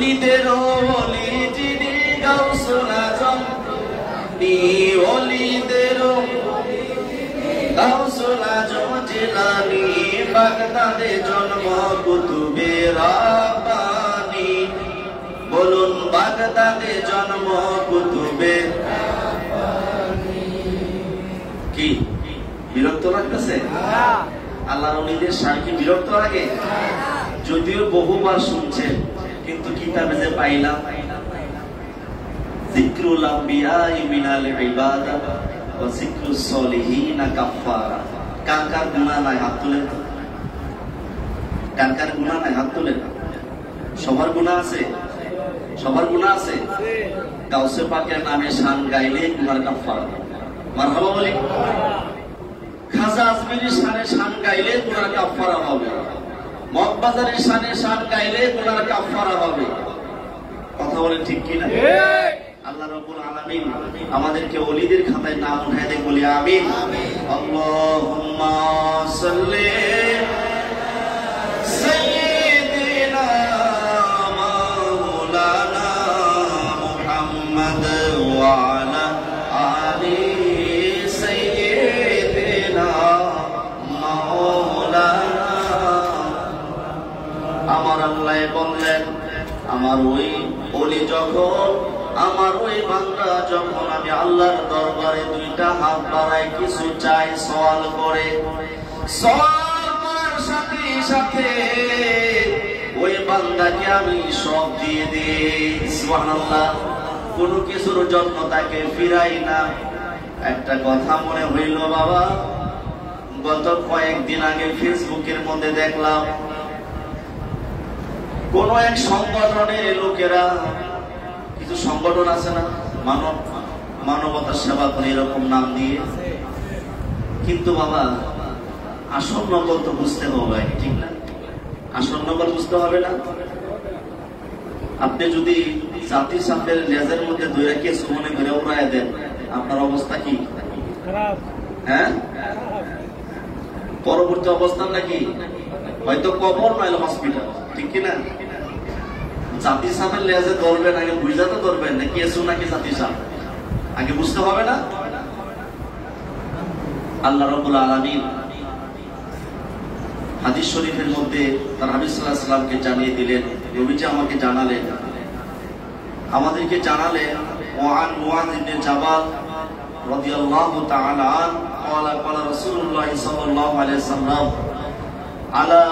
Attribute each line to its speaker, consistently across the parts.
Speaker 1: অলিদের অলি যিনি গাউসুল আজম, অলিদের গাউসুল আজম জিলানী, বাগদাদে জন্ম কুতুবে রাব্বানী। বলুন বাগদাদে জন্ম কুতুবে। কি বিরক্ত লাগতেছে? আল্লাহর ওলিদের শান কি বিরক্ত লাগে? যদিও বহুবার শুনছেন, কিন্তু কিতাবে যে পাইলাম যিকরুল আম্বিয়া মিনাল ইবাদাত ওয়া যিকরুস সলিহিন কাফারা। কার কার গুনাহ নাই হাত তুলেন তো? কার কার গুনাহ নাই হাত তুলেন? সবার গুনাহ আছে, সবার গুনাহ আছে। গাউসে পাকের নামে শান গাইলে গুনার কাফারা। মারহাবা বলি। খাজা আজমিরের শানে শান গাইলে গুনার কাফারা হবে। মগবাজারের শানে শান গাইলে গুনার কাফারা হবে। কথা বলেন ঠিক কি না? আল্লাহ রাব্বুল আলামিন আমাদেরকে ওলিদের খাতায় নাম উঠায় দেয়, বলি আমিন। আল্লাহুম্মা সাল্লি সাইয়্যিদিনা মাওলানা মুহাম্মদ ওয়া আলা আলি সাইয়্যিদিনা মাওলানা। আমার আল্লাহ বললেন, আমার ওই ওলি যখন, আমার ওই বান্দা যখন আমি আল্লাহর দরবারে দুইটা হাত বাড়াই কিছু চাই, সওয়াল করে, সওয়াল করার সাথে সাথে ওই বান্দাকে আমি সব দিয়ে দিই। সুবহানাল্লাহ। কোনো কিছুর জন্য তাকে ফিরাই না। একটা কথা মনে হইল বাবা, গত কয়েকদিন আগে ফেসবুকের মধ্যে দেখলাম কোন এক সংগঠনের লোকেরা, কিছু সংগঠন আছে না মানবতার সেবা করে এরকম নাম দিয়ে, কিন্তু বাবা আসন্ন গল্প বুঝতে হবে, ঠিক না? আসন্ন গল্প বুঝতে হবে না? আপনি যদি জাতি সাপের লেজের মধ্যে ধরে কেসু মনে করে উড়ায় দেন, আপনার অবস্থা কি? হ্যাঁ, পরবর্তী অবস্থান নাকি হয়তো কবর নয় হসপিটাল, ঠিক কিনা? জাতি সাপের লেজে ধরবেন, আগে বুঝা তো ধরবেন না কেসু নাকি জাতি সাপ, আগে বুঝতে হবে না? আল্লাহ রাব্বুল আলামিন হাদিস শরীফের মধ্যে তার হাবিব সাল্লাল্লাহু আলাইহি ওয়াসাল্লামকে জানিয়ে দিলেন, নবীজি আমাকে জানালেন, আমাদেরকে জানালেন, ওয়ান মুআয ইবনে জাবাল রাদিয়াল্লাহু তাআলা আন ক্বালা ক্বালা রাসূলুল্লাহ সাল্লাল্লাহু আলাইহি ওয়াসাল্লাম আলা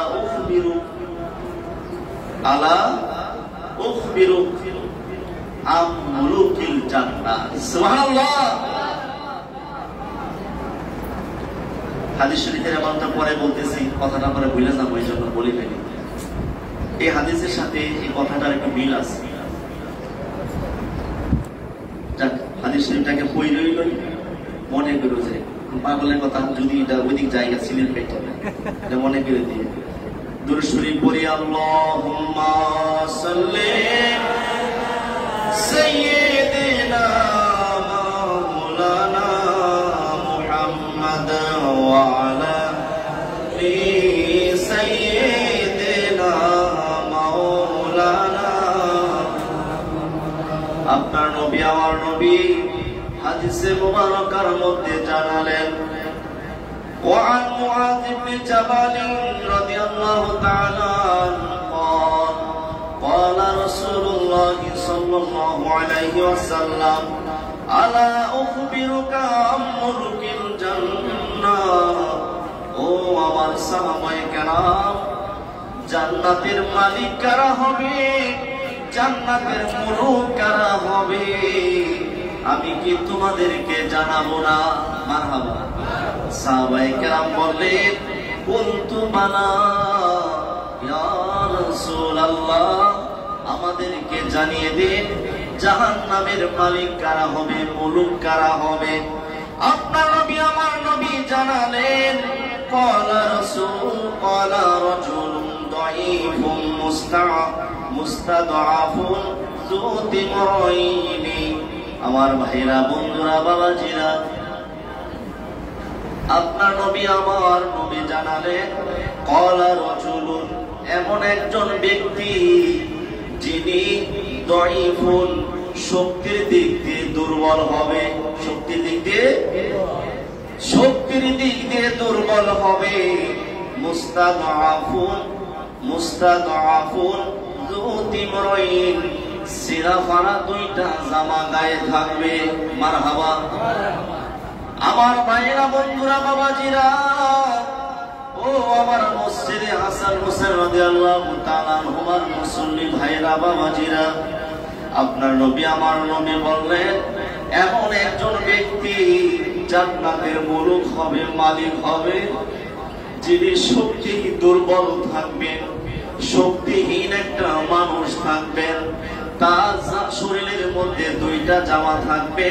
Speaker 1: উখবিরু আম মুলুকিল জান্নাহ। সুবহানাল্লাহ। হাদিস শরীফের আমলটা পরে বলতেছি, কথাটা পরে ভুলে যাবো, এই জন্য বলে ফেলি। এই হাদিসের সাথে এই কথাটার একটা মিল আছে। হাদিস শরীফটাকে পড়লেই মনে করো যে পাগলের কথা, যদি এটা ওইদিক জায়গা ছিলেন পেটে, এটা মনে করে দিয়ে দুরূদ শরীফ পড়ি, আল্লাহুম্মা সাল্লি সাইয়্যিদিনা মাওলানা মুহাম্মদ ওয়া আলা আলি সাইয়্যিদিনা মাওলানা। আপনার নবী আমার নবী হাদিসে মুবারকার মধ্যে জানালেন, وعن معاذ بن جبل رضي الله تعالى قال قال رسول الله صلى الله عليه وسلم ألا أخبرك عن ملك الجنة। ও আমার সাহাবায়ে কেরাম, জান্নাতের মালিক কারা হবে, জান্নাতের মুলুক কারা হবে, আমি কি তোমাদেরকে জানাবো না? মারহাবা। সাহাবায়ে কেরাম বললেন, কুনতু বালা ইয়া রাসূলুল্লাহ, আমাদেরকে জানিয়ে দিন জাহান্নামের মালিক কারা হবে, মুলুক কারা হবে। আপনার নবী আমার নবী জানালেন, ক্বালা রাজুলুন দাঈফুন মুস্তাদআফুন যু তিমরাইনি। আমার ভাইরা, বন্ধুরা, বাবাজিরা, আপনার নবী আমার নবী জানালেন, ক্বালা রাজুলুন, এমন একজন ব্যক্তি যিনি দয়ীফুন শক্তির দিক দিয়ে দুর্বল হবে, শক্তির দিক দিয়ে দুর্বল হবে। মুস্তাদআফুন যু তিমরাইন সিরা ফারা দুইটা জামা গায়ে থাকবে। মারহাবা। আমার ভাইরা বন্ধুরা বাবাজিরা, ও আমার মসজিদে হাসান হোসেন রাদিয়াল্লাহু তাআলা আনহুমার মুসল্লি ভাইরা বাবাজিরা, আপনার নবী আমার নবী বললেন এমন একজন ব্যক্তি জান্নাতের মুলুক হবে, মালিক হবে, যিনি শক্তি দুর্বল থাকবেন, শক্তিহীন একটা মানুষ থাকবেন, তার শরীরের মধ্যে দুইটা জামা থাকবে,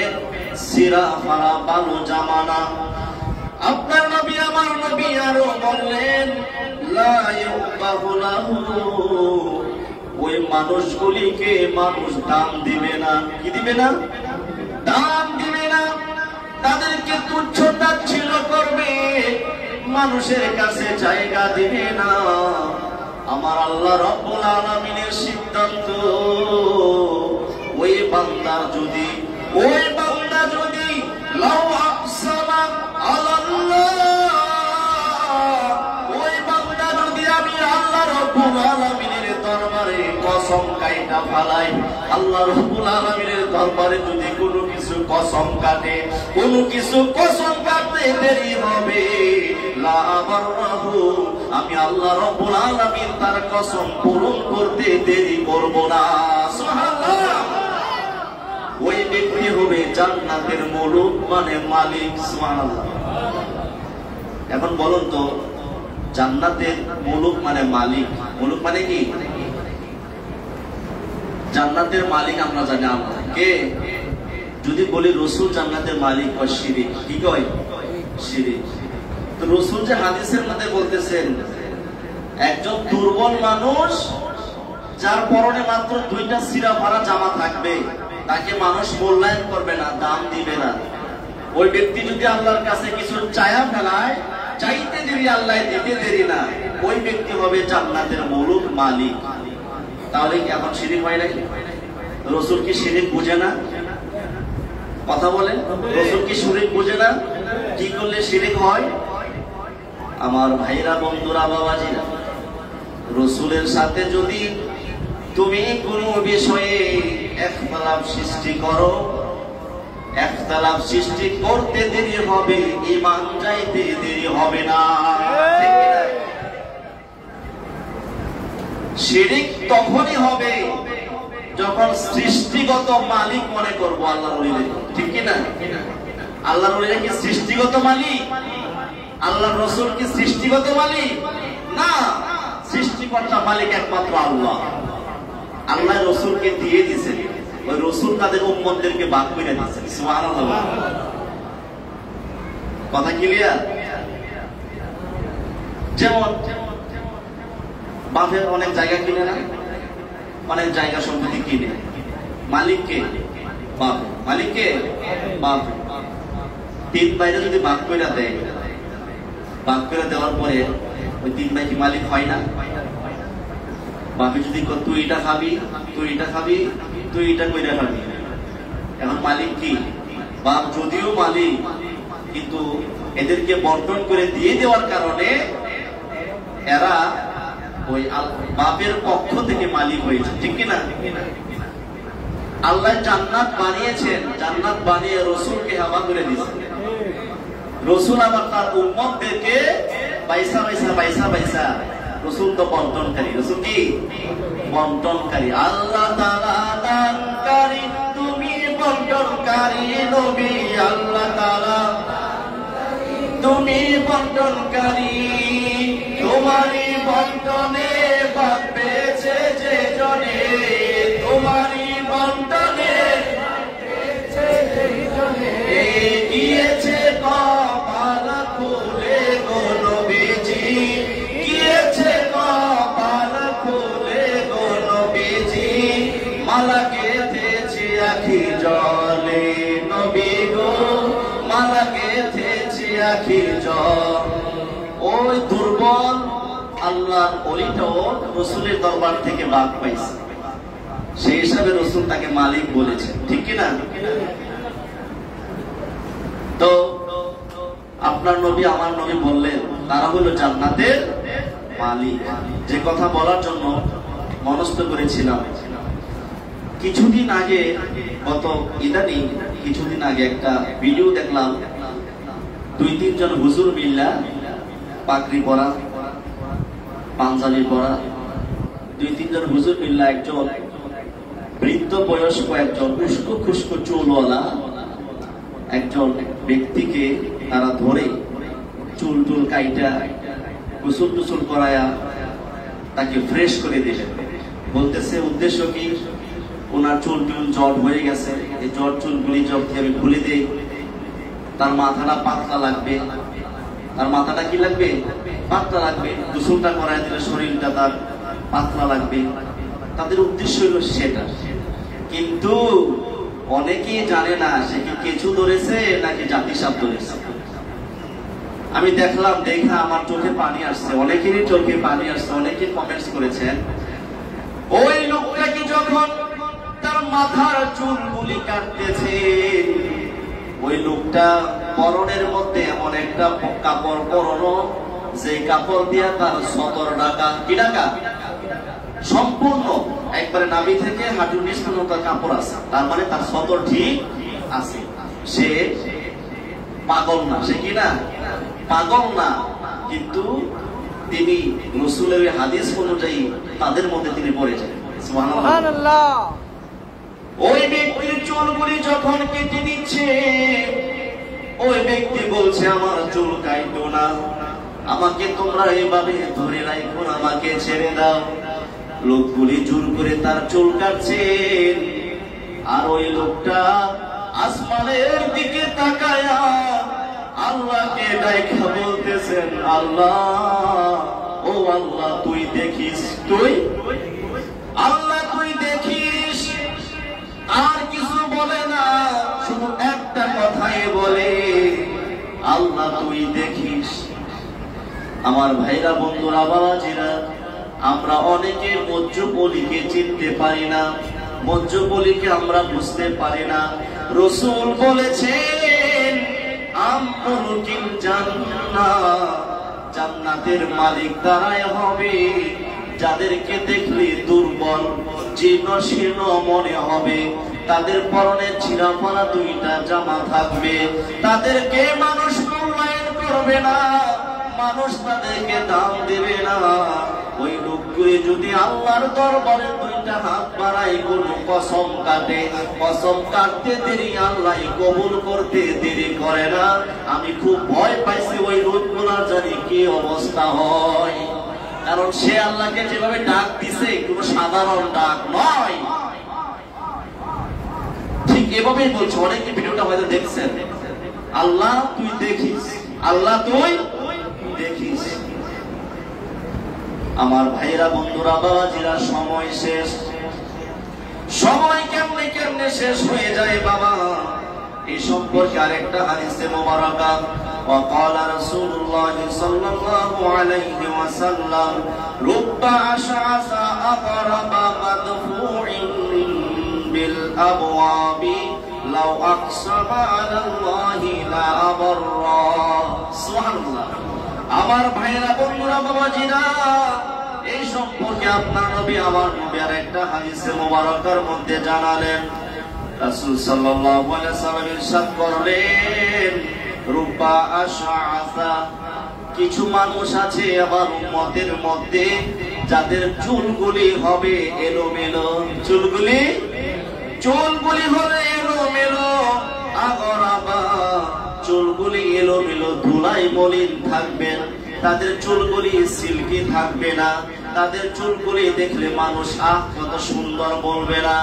Speaker 1: সিরা ফারা বালু জামা না। আপনার নবী আমার নবী আরো বললেন লা ইউবাহু লাহু, ওই মানুষগুলিকে মানুষ দাম দিবে না। কি দিবে না? দাম দিবে না। তাদেরকে তুচ্ছ তাচ্ছিল্য করবে, মানুষের কাছে জায়গা দিবে না। আমার আল্লাহ রাব্বুল আলামিনের সিদ্ধান্ত, ওই বান্দা যদি লাউ আকসামা আলাল্লাহ, ওই বান্দা যদি আমি আল্লাহ রাব্বুল আলামিনের দরবারে কসম কাইটা ফালাই, আল্লাহ রাব্বুল আলামিনের দরবারে যদি কোনো কিছু কসম কাটে, কোনো কিছু কসম কাটতে দেরি হবে, লা আবারহু, আমি আল্লাহ রাব্বুল আলামিন তার কসম পূরণ করতে দেরি করব না। সুবহানাল্লাহ। ওই ব্যক্তি হবে জান্নাতের মুলুক মানে মালিক। সুবহানাল্লাহ। এখন বলুন তো, জান্নাতের মুলুক মানে মালিক, মুলুক মানে কি? জান্নাতের মালিক আমরা জানি আল্লাহ। কে? যদি বলি রাসূল জান্নাতের মালিক, বা শিরিক। কি কয়? শিরিক। তো রাসূল যে হাদিসের মধ্যে বলতেছেন একজন দুর্বল মানুষ যার পরনে মাত্র দুইটা সিরা ভরা জামা থাকবে, তাকে মানুষ মূল্যায়ন করবে না, দাম দিবে না। ওই ব্যক্তি যদি আল্লাহর কাছে কিছু চায়া ফেলায়, চাইতে দেরি আল্লাহ দিতে দেরি না, ওই ব্যক্তি হবে জান্নাতের মুলুক, মালিক। তাহলে কি এখন শিরিক হয় নাকি? রাসূল কি শিরিক বুঝে না? কথা বলেন, রাসূল কি শিরিক বুঝে না? কি করলে শিরিক হয়? আমার ভাইরা বন্ধুরা বাবাজিরা, রাসূলের সাথে যদি তুমি কোনো বিষয়ে ইখতিলাফ সৃষ্টি করো, ইখতিলাফ সৃষ্টি করতে দেরি হবে, ঈমান যাইতে দেরি হবে না। শিরিক তখনই হবে যখন সৃষ্টিগত মালিক মনে করব আল্লাহর ওলিদের। ঠিক কি না? আল্লাহর ওলিরা কি সৃষ্টিগত মালিক? আল্লাহর রাসূল কি সৃষ্টিগত মালিক? না, সৃষ্টিকর্তা মালিক একমাত্র আল্লাহ। আল্লাহ রাসূলকে দিয়ে দিয়েছেন, ওই রাসূল তাদের উম্মতদেরকে ভাগ করে দিয়েছেন। সুবহানাল্লাহ। কথা ক্লিয়ার? যেমন বাপের অনেক জায়গা কিনে না, অনেক জায়গা সম্পত্তি কিনে, মালিককে বাপ, মালিককে বাপ। তিন ভাইরা যদি ভাগ করে দেয়, ভাগ করে দেওয়ার পরে ওই তিন ভাই কি মালিক হয় না? বাপে যদি তুই এটা খাবি, তুই এটা খাবি, তুই এটা কইরা খাবি, এখন মালিক কি? বাপ যদিও মালিক, কিন্তু এদেরকে বন্টন করে দিয়ে দেওয়ার কারণে এরা ওই বাপের পক্ষ থেকে মালিক হয়েছে। ঠিক কিনা? আল্লাহ জান্নাত বানিয়েছেন, জান্নাত বানিয়ে রাসূলকে হাওয়া করে দিয়েছেন। রাসূল আবার তার উম্মতদেরকে পয়সা পয়সা পয়সা পয়সা, রাসূল তো বন্টনকারী। রাসূল কি? বন্টনকারী। আল্লাহ তাআলা দানকারী, তুমি বন্টনকারী নবী। আল্লাহ তাআলা তুমি বন্টনকারী, তোমারই বন্টনে ভাগ পেয়েছে যে জনে, তোমারই বন্টনে গিয়েছে কপাল খুলে গো নবীজি, গিয়েছে কপাল খুলে গো নবীজি, মালা গেঁথেছে আখি জলে নবী গো, মালা গেঁথেছে আখি জল। ওই দুর্বল আল্লাহর ওলিটাও রাসূলের দরবার থেকে ভাগ পাইছে। হিসাবে রাসূল তাকে মালিক বলেছেন, ঠিক কি না? তো আপনার নবী আমার নবী বললেন তারা হলো জান্নাতের মালিক। যে কথা বলার জন্য মনস্থ করেছিলাম, কিছুদিন আগে কিছুদিন আগে একটা ভিডিও দেখলাম, 2-3 জন হুজুর মিল্লা পাগড়ি পরা, পাঞ্জাবি পরা 2-3 জন হুজুর মিল্লা একজন বৃদ্ধ বয়স্ক একজন উস্কো খুস্কো চুলওয়ালা একজন ব্যক্তিকে তারা ধরে চুল টুল কাইটা গোসল টুসল করায়া তাকে ফ্রেশ করে দিলেন। বলতেছে উদ্দেশ্য কি, ওনার চুল টুল জট হয়ে গেছে, এই জট চুলগুলি যদি আমি খুলে দেই তার মাথাটা পাতলা লাগবে, তার মাথাটা কি লাগবে? পাতলা লাগবে। গোসলটা করায় দিলে শরীরটা তার পাতলা লাগবে। তাদের উদ্দেশ্য হলো সেটা। কিন্তু অনেকেই জানে না সে কি কেঁচু ধরেছে নাকি জাতিসাপ ধরেছে। আমি দেখলাম, দেখা আমার চোখে পানি আসছে, অনেকেরই চোখে পানি আসছে, অনেকে কমেন্টস করেছেন। ওই লোকটাকে যখন তার মাথার চুলগুলি কাটতেছে, ওই লোকটা পরনের মধ্যে এমন একটা কাপড় পরনো, যে কাপড় দিয়া তার 70 টাকা কি টাকা সম্পূর্ণ একবারে নাভি থেকে হাঁটুর নিচ পর্যন্ত কাপড় আছে, তার মানে তার 70 ঠিক আছে। সে পাগল না, সে কি না পাগল না, কিন্তু তিনি রাসূলের হাদিস অনুযায়ী তাদের মধ্যে তিনি পড়ে যান। সুবহানাল্লাহ। ওই ব্যক্তির চুলগুলি যখন কেটে দিচ্ছে, ওই ব্যক্তি বলছে আমার চুল কাটো না, আমাকে তোমরা এইভাবে ধরে রাখো, আমাকে ছেড়ে দাও। লোকগুলি জোর করে তার চুল কাটছেন, আর ওই লোকটা আসমানের দিকে তাকায়া আল্লাহকে ডাইকা বলতেছেন, আল্লাহ, ও আল্লাহ তুই দেখিস, তুই আল্লাহ তুই দেখিস। আর কিছু বলে না, শুধু একটা কথাই বলে, আল্লাহ তুই দেখিস। আমার ভাইরা, বন্ধুরা, বাবাজিরা, আমরা অনেকে মজ্জুবলিকে চিনতে পারি না, মজ্জুবলিকে আমরা বুঝতে পারি না। রাসূল বলেছেন আমরুকিল জান্নাহ, জান্নাতের মালিক তারাই হবে যাদেরকে দেখলে দুর্বল জীর্ণ শীর্ণ মনে হবে, তাদের পরনে ছিঁড়া ফাড়া 2টা জামা থাকবে, তাদেরকে মানুষ মূল্যায়ন করবে না, মানুষ তাদেরকে দাম দেবে না। ওই লোকগুলি যদি আল্লাহর দরবারে 2টা হাত বাড়ায় কোনো কসম কাটে, কসম কাটতে দেরি আল্লাহ কবুল করতে দেরি করে না। আমি খুব ভয় পাইছি ওই লোকগুলার জানি কি অবস্থা হয়, কারণ সে আল্লাহকে যেভাবে ডাক দিছে কোনো সাধারণ ডাক নয়। ঠিক এভাবেই বলছে, অনেকে ভিডিওটা হয়তো দেখছেন, আল্লাহ তুই দেখিস, আল্লাহ তুই দেখিস। আমার ভাইরা, বন্ধুরা, বাবাজিরা, সময় শেষ। সময় কেমনে কেমনে শেষ হয়ে যায় বাবা। এই সম্পর্কে আরেকটা হাদিসে মুবারাকা, وقال رسول الله صلى الله عليه وسلم رب أشعث أغرب مدفوع بالأبواب لو أقسم على الله لأبره। সুবহানাল্লাহ। আমার ভাইরা, বন্ধুরা, বাবাজিরা, এই সম্পর্কে আপনার নবী আমার নবী আরেকটা হাদিসে মুবারাকার মধ্যে জানালেন, রাসূল সাল্লাল্লাহু আলাইহি ওয়াসাল্লাম ইরশাদ করলেন, রুব্বা আশআসা, কিছু মানুষ আছে আমার উম্মতের মধ্যে যাদের চুলগুলি হবে এলোমেলো, চুলগুলি হবে এলোমেলো, আগরাবা, চুলগুলি এলোমেলো ধুলাই মলিন থাকবেন, তাদের চুলগুলি সিল্কি থাকবে না, তাদের চুলগুলি দেখলে মানুষ আহ কত সুন্দর বলবে না,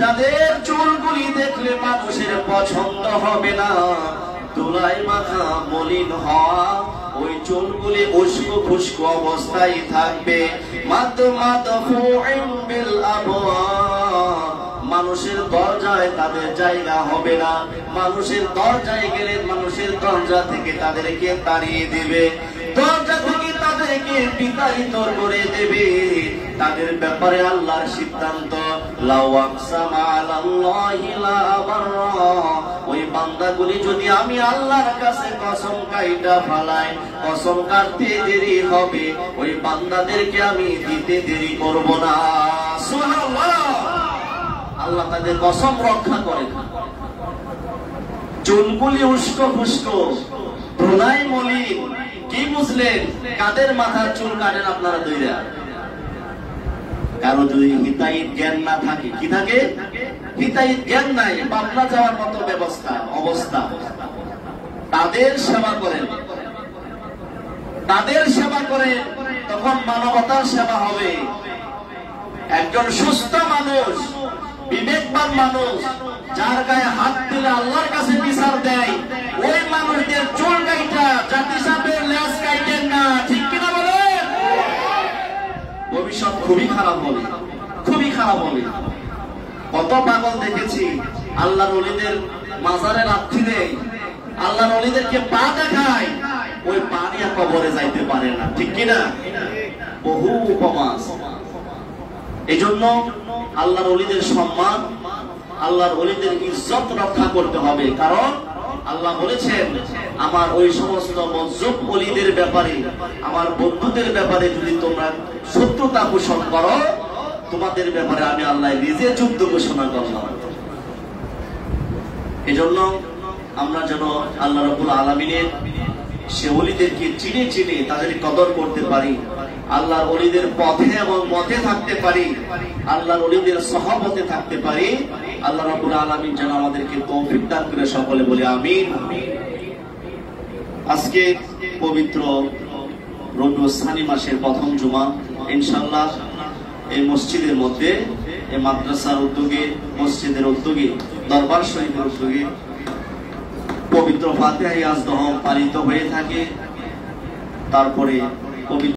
Speaker 1: তাদের চুলগুলি দেখলে মানুষের পছন্দ হবে না, ধুলাই মাখা মলিন হওয়া, ওই চুলগুলি উস্কো খুস্কো অবস্থায় থাকবে, মানুষের দরজায় তাদের জায়গা হবে না, মানুষের দরজায় গেলে মানুষের দরজা থেকে তাদেরকে তাড়িয়ে দিবে, দরজা থেকে তাদের তাদেরকে বিতাড়িত করে দেবে। তাদের ব্যাপারে আল্লাহর সিদ্ধান্ত, লাউ আকসামা আলাল্লাহি লা আবাররা, ওই বান্দাগুলি যদি আমি আল্লাহর কাছে কসম কাইটা ফালাই, কসম কাটতে দেরি হবে, ওই বান্দাদেরকে আমি দিতে দেরি করব না। সুবহানাল্লাহ। আল্লাহ তাদের কসম রক্ষা করেন। চুলগুলি উস্কো ফুস্কো, ধুলাই মলিন, কি বুঝলেন? কাদের মাথার চুল কাটেন আপনারা দুইরা? কারো যদি হিতাহিত জ্ঞান না থাকে, কি থাকে? হিতাহিত জ্ঞান নাই, পাবনা যাওয়ার মতো অবস্থা। তাদের সেবা করেন, তাদের সেবা করেন, তখন মানবতার সেবা হবে। একজন সুস্থ মানুষ, বিবেকবান মানুষ, যার গায়ে হাত দিলে আল্লাহর কাছে বিচার দেয়, ওই মানুষদের চুল কাইটা জাতি সাপের লেজ কাইটেন না, ঠিক কিনা বলেন? ভবিষ্যৎ খুবই খারাপ হবে, খুবই খারাপ হবে। কত পাগল দেখেছি আল্লাহর ওলিদের মাজারে লাথি দেয়, আল্লাহর ওলিদেরকে পা দেখায়, ওই পা নিয়ে কবরে যাইতে পারে না, ঠিক কিনা? বহু উপমা। এই জন্য আল্লাহর ওলিদের সম্মান, আল্লাহর ওলিদের ইজ্জত রক্ষা করতে হবে। কারণ আল্লাহ বলেছেন, আমার ওই সমস্ত মজজুব ওলিদের ব্যাপারে, আমার বন্ধুদের ব্যাপারে যদি তোমরা শত্রুতা পোষণ করো, তোমাদের ব্যাপারে আমি আল্লাহ নিজে যুদ্ধ ঘোষণা করলাম। এজন্য আমরা যেন আল্লাহ রাব্বুল আলামিনের সে ওলিদেরকে চিনে চিনে তাদের কদর করতে পারি, আল্লাহর ওলিদের পথে এবং মতে থাকতে পারি, আল্লাহর ওলিদের সহবতে থাকতে পারি। আল্লাহ রাব্বুল আলামিন যেন আমাদেরকে তৌফিক দান করে, সকলে বলি আমিন। আজকে পবিত্র রবিউল সানি মাসের প্রথম জুমা, ইনশাআল্লাহ এই মসজিদের মধ্যে, এই মাদ্রাসার উদ্যোগে, মসজিদের উদ্যোগে, দরবার শরীফের উদ্যোগে পবিত্র ফাতিহা ইয়াজদহ পালিত হয়ে থাকে। তারপরে পবিত্র